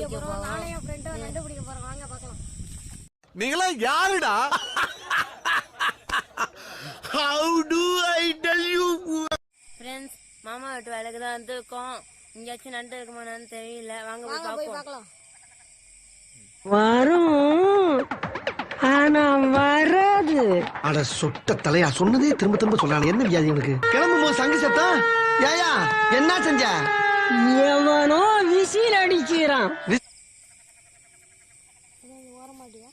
பிடிக்க போறோம். நானே என் ஃப்ரெண்டும் நண்டு பிடிக்க போறோம். வாங்க பார்க்கலாம். நீங்களா யாருடா? How do I tell you? Friends, மாமா வீட்டு வேலைக்கு தான் வந்திருக்கோம். இங்கேயாச்சும் நண்டு இருக்குமான்னு தெரியல. வாங்க போய் பார்க்கலாம். வரும் ஆனா வராது. அட சொட்ட தலையா, சொன்னதே திரும்ப திரும்ப சொல்லானே. என்ன வியாதி உனக்கு? கிளம்பும் போது சங்கு சத்தம். ஏயா என்ன செஞ்ச? எவனோ விசில் அடிக்கிறான். வர மாட்டியா?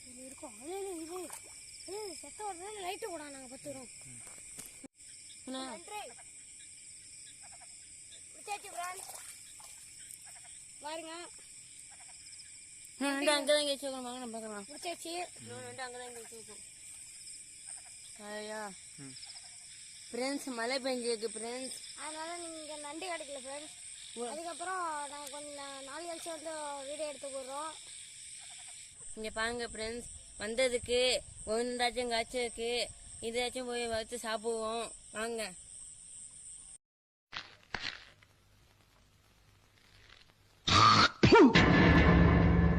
இது இருக்கும். இது செத்த ஒரு லைட்டு கூட நாங்க பத்துறோம். பாருங்க, அங்கதான் இங்கே வச்சுக்கணும். வாங்க நம்ம பார்க்கலாம். முடிச்சாச்சு. அங்கதான் இங்கே வச்சுக்கணும். ஐயா ஃப்ரெண்ட்ஸ், மழை பெஞ்சிருக்கு ஃப்ரெண்ட்ஸ். அதனால நீங்க நண்டு கிடைக்கல ஃப்ரெண்ட்ஸ். அதுக்கப்புறம் நாங்கள் கொஞ்சம் நாள் கழிச்சு வந்து வீடியோ எடுத்து போடுறோம். இங்கே பாருங்க ஃப்ரெண்ட்ஸ், வந்ததுக்கு ஒன்றாச்சும் காய்ச்சிருக்கு. இதாச்சும் போய் வச்சு சாப்பிடுவோம். வாங்க.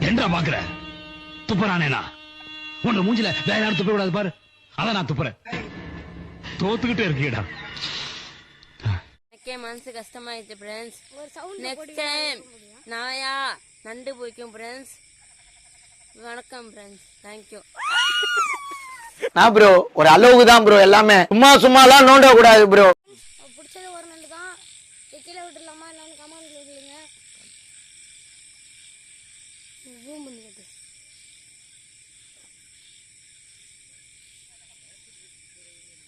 என்ன பாக்குற? துப்புறானேனா? உன்ன மூஞ்சில வேற யாரும் துப்ப கூடாது பாரு. அதான் நான் துப்புறேன். தோத்துக்கிட்டே இருக்கீடா. எனக்கே மனசு கஷ்டமாயிடுச்சு ஃப்ரெண்ட்ஸ். ஒரு சவுண்ட் நெக்ஸ்ட் டைம் நாயா நண்டு பிடிக்கும் ஃப்ரெண்ட்ஸ். வணக்கம் ஃப்ரெண்ட்ஸ், தேங்க்யூ. நான் ப்ரோ ஒரு அளவுக்கு தான் ப்ரோ, எல்லாமே சும்மா சும்மாலாம் நோண்ட கூடாது ப்ரோ.